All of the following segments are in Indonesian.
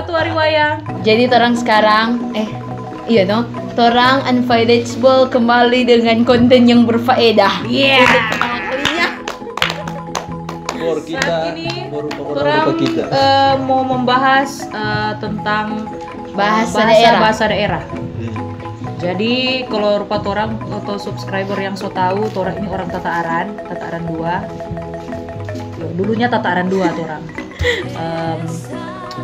tuh Ariwaya? Jadi orang sekarang iya dong. Orang Unfindable kembali dengan konten yang berfaedah. Iya. Pertama kalinya. Saat ini orang mau membahas tentang bahasa daerah. Jadi kalau rupa orang atau subscriber yang so tahu, orang ini orang Tataaran 2. Dulunya Tataaran 2 orang.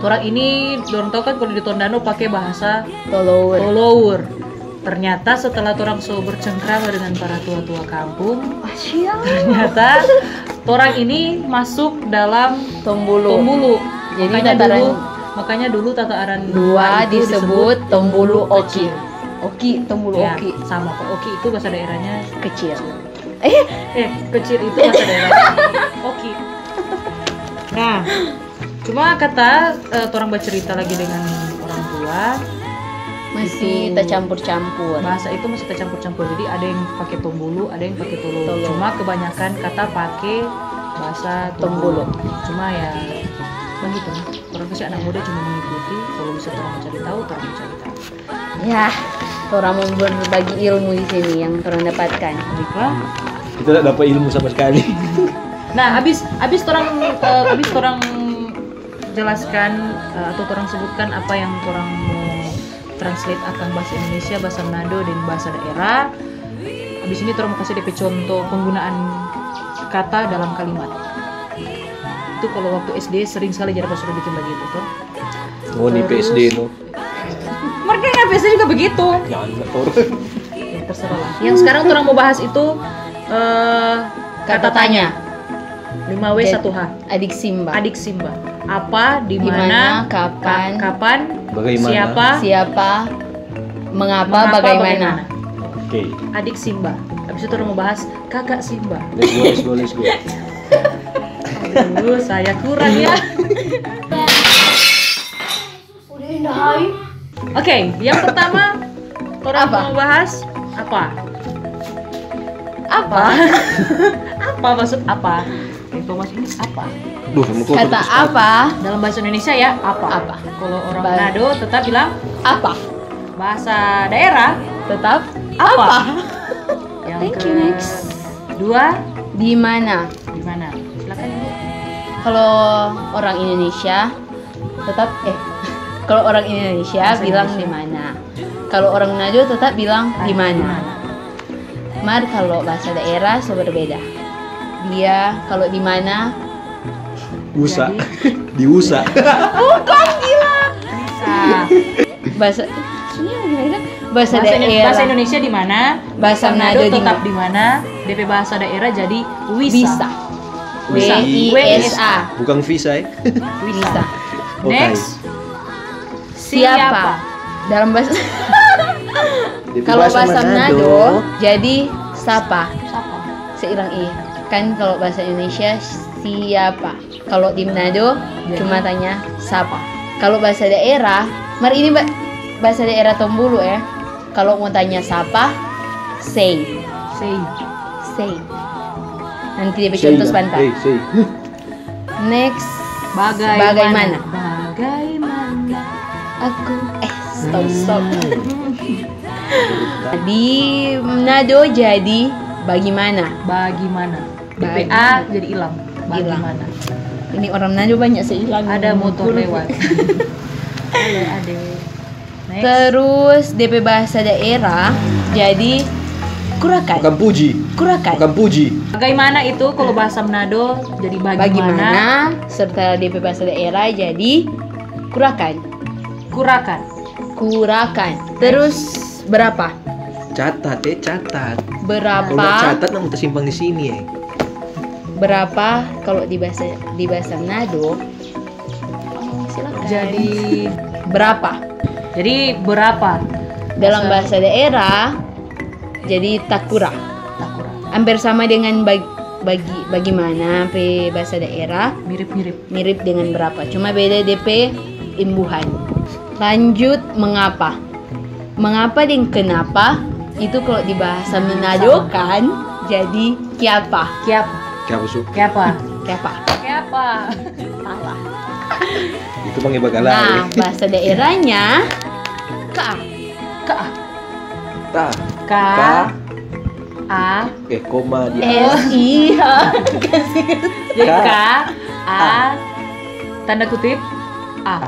Orang ini dorong tahu kan kalau di Tondano pakai bahasa Tolowur. Ternyata setelah orang so bercengkrama dengan para tua-tua kampung, ternyata orang ini masuk dalam Tombulu. Jadi makanya dulu Tataaran 2 disebut Tombulu Oki. Tombulu ya, Oki. sama kok. Oki itu bahasa daerahnya Kecil. Kecil itu bahasa daerahnya Oki. Nah, cuma kata orang bercerita lagi dengan orang tua Masih itu, tercampur-campur. bahasa itu masih tercampur-campur. Jadi ada yang pakai Tombulu, ada yang pakai Tolowur. Cuma kebanyakan kata pakai bahasa Tombulu. Cuma ya begitu. Orang kasih anak muda cuma mengikuti. Kalau bisa orang mencari tahu, orang mencari tahu. Ya, orang mau berbagi ilmu di sini yang orang dapatkan. Baiklah. Kita tidak dapat ilmu sama sekali. Nah, abis orang jelaskan atau orang sebutkan apa yang orang mau translate akan bahasa Indonesia, bahasa Manado dan bahasa daerah. Abis ini orang mau kasih DP contoh penggunaan kata dalam kalimat. Itu kalau waktu SD sering sekali jadi pas sudah bikin begitu tuh. Oh, di PSD no. Mereka yang biasa juga begitu. Jangan Ya, terserah lah. Yang sekarang orang mau bahas itu kata tanya. 5W 1H. Adik Simba. Apa, di mana, kapan, bagaimana, siapa, mengapa, bagaimana. Oke. Adik Simba. Habis itu orang mau bahas kakak Simba. Let's go. Aduh, saya kurang ya. Oke, yang pertama orang mau bahas apa? Apa maksud apa? Itu maksud ini apa? Kata apa Dalam bahasa Indonesia ya apa? Kalau orang Manado tetap bilang apa? Bahasa daerah Tetap apa? Yang Thank you, next. Dua, Di mana? Silakan Ibu. Kalau orang Indonesia tetap kalau orang Indonesia Bahasa bilang Indonesia. di mana. Kalau orang Manado tetap bilang di mana. Mar kalau bahasa daerah so berbeda. Dia kalau di mana Usa. Diusa. bukan gila. Bisa. Bahasa daerah. Bahasa Indonesia di mana? Bahasa Manado Manado tetap di mana? DP bahasa daerah jadi Bisa. Wisa. WISA. Bukan visa ya. Bisa. Oke. Next. Siapa? Dalam bahasa Di kalau bahasa Manado jadi siapa? Siapa? Seiring i. Kan kalau bahasa Indonesia siapa? Kalau di Manado cuma tanya siapa. Kalau bahasa daerah, mari ini bahasa daerah Tombulu ya. Kalau mau tanya siapa, say. Nanti dia contoh sebentar. Say. Next, Bagaimana? aku stop. Di Manado jadi bagaimana? BPA jadi hilang. Bagaimana? Ini orang Manado banyak sehilang. Ada motor lewat. Ada. Next. Terus DP bahasa daerah jadi kurakan. Bukan puji. Bagaimana itu kalau bahasa Manado jadi Bagaimana? Serta DP bahasa daerah jadi kurakan. Terus berapa? Catat. Berapa? Kalau catat namun tersimpan di sini ya. Berapa kalau di bahasa Manado? Silakan. Jadi berapa? Dalam bahasa daerah jadi takura. Hampir sama dengan bagaimana bahasa daerah, mirip dengan berapa. Cuma beda DP imbuhan. Lanjut mengapa dan kenapa itu kalau di bahasa Manado kan jadi kiapa. Kiapa. Salah. Itu Bang Bagala. Nah, bahasa daerahnya ka. Ka. Ta. Ka. Ka. A. Koma di S I H. Jadi Ka. K A tanda kutip A.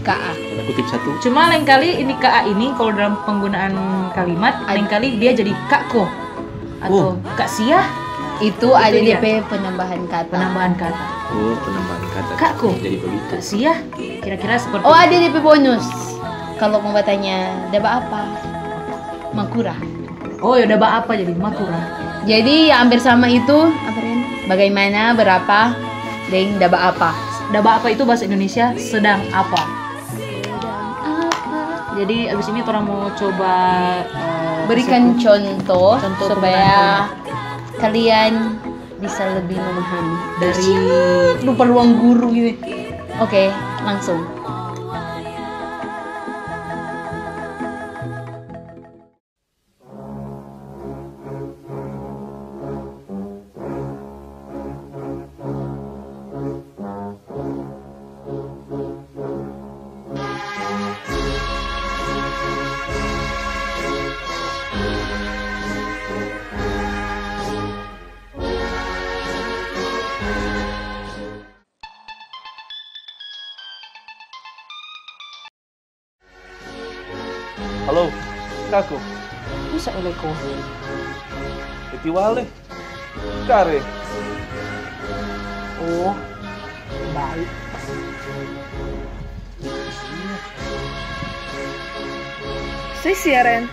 Ka. Tanda kutip 1. Cuma lain kali ini KA ini kalau dalam penggunaan kalimat lain kali dia jadi kakko atau kak sia Itu ada dia. DP penambahan kata. penambahan kata. Oh, penambahan kata. Kakko. Jadi begitu. Kak sia kira-kira seperti Oh, ada DP bonus. Kalau mau bertanya, daba apa? Makura. Oh ya udah apa jadi makura. Jadi ya hampir sama itu, apa Ren? Bagaimana, berapa, dan daba apa? Daba apa itu bahasa Indonesia sedang apa. Jadi abis ini orang mau coba Berikan contoh, Contoh supaya kalian bisa lebih memahami. dari Lupa ruang guru gitu. Oke, langsung. Halo, kako? bisa eleko. Iti wale. Kare. Oh baik. Sisi ya, Ren.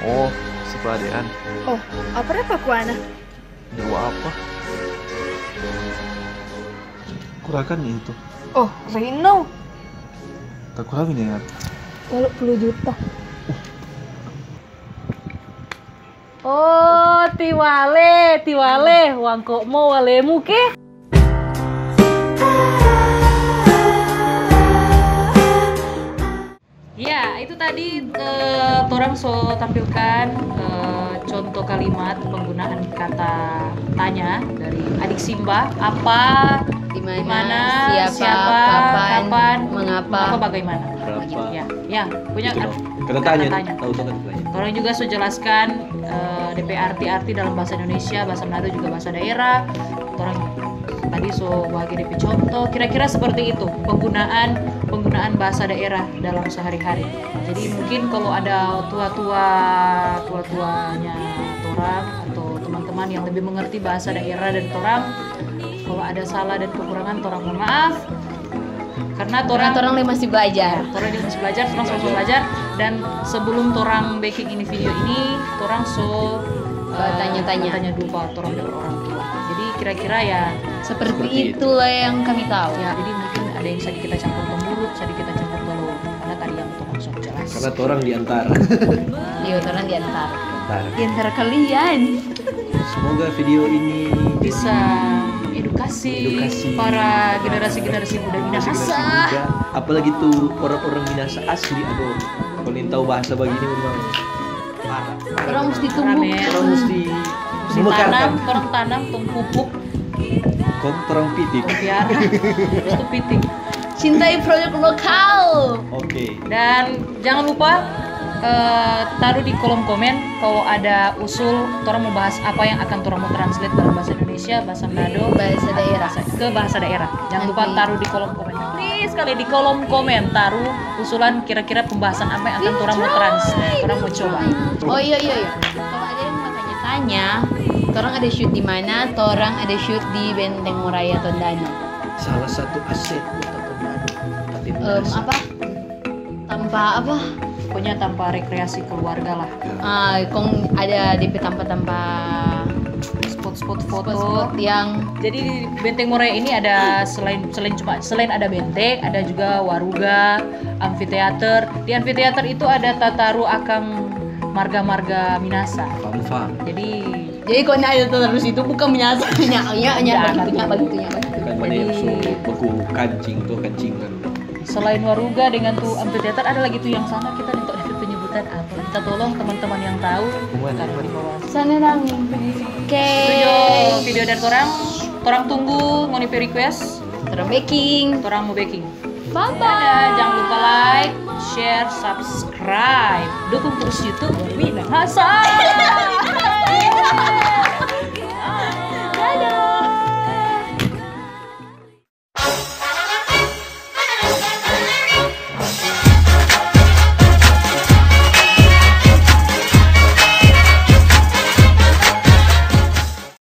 Oh, si Padean. Oh, apa repa kuana? Dewa apa? Kurakan ya itu. Oh, Rino. Tak kurangin ya. 10 juta. Oh, tiwale, wangko mo walemu ke? Ya, itu tadi orang so tampilkan contoh kalimat penggunaan kata tanya dari adik Simba. Apa, Di di mana, mana, siapa, kapan, mengapa. bagaimana. Berapa? Ya, punya Gitu dong. Kata tanya. tanya. Tahu tuh kata tanya. Orang juga sudah jelaskan DP arti-arti dalam bahasa Indonesia, bahasa Manado juga bahasa daerah. Orang tadi so bagi DP contoh, kira-kira seperti itu penggunaan bahasa daerah dalam sehari-hari. Jadi mungkin kalau ada tua-tuanya orang atau teman-teman yang lebih mengerti bahasa daerah dari orang, kalau ada salah dan kekurangan orang mohon maaf. Karena Orang masih belajar. Torang juga masih belajar, torang sama-sama belajar. Dan sebelum torang baking ini video ini, torang Tanya-tanya. tanya dulu ke torang dari orang tua. Jadi kira-kira ya, Seperti itulah yang kami tahu. ya jadi mungkin ada yang bisa kita campur temurut, bisa kita campur telur. Karena tadi yang torang langsung jelas. Karena orang di antara. Iya, orang di antara. Antara. Di antara kalian. Semoga video ini Bisa edukasi para generasi-generasi muda generasi Minahasa. muda. Apalagi tuh orang-orang Minahasa asli. Aduh, kalau ingin tahu bahasa begini memang parah. Orang mesti tumbuh. Rame. Orang mesti Tanam, memekarkan. torang tanam, tong pupuk, Kong terang pitik. tong piara, terus tuh piting. Cintai produk lokal. Oke. Dan jangan lupa taruh di kolom komen kalau ada usul orang mau bahas apa yang akan orang mau translate dalam bahasa Indonesia, bahasa Manado, Bahasa daerah. ke bahasa daerah. Jangan lupa Nanti. taruh di kolom komen. Please sekali di kolom komen taruh usulan kira-kira pembahasan apa yang akan orang mau translate, orang mau coba. Oh iya. Kalau ada yang mau tanya-tanya, orang ada shoot di mana? Orang ada shoot di Benteng Moraya Tondano. Salah satu aset kota Tondano. Kabupaten Minahasa. Apa? Tanpa apa? Pokoknya tanpa rekreasi keluarga lah. Kong ada DP tanpa Spot-spot foto. spot yang Jadi di Benteng Moraya ini ada selain ada benteng, ada juga waruga, amfiteater. Di amfiteater itu ada tataru akang marga-marga Minasa. Pamfa. Jadi kok ada terus itu bukan menyasarnya begitunya. Kan mana yang so beku kancing tuh kancingan. selain waruga dengan tuh amfiteater ada lagi tuh yang sana kita minta penyebutan apa. Kita tolong teman-teman yang tahu taruh di bawah. Sana rangi. Oke. Video dan orang tunggu mau request. Orang baking. Orang mau baking. Bye bye. Dadah, jangan lupa like, share, subscribe. Dukung terus YouTube Wina Hasan.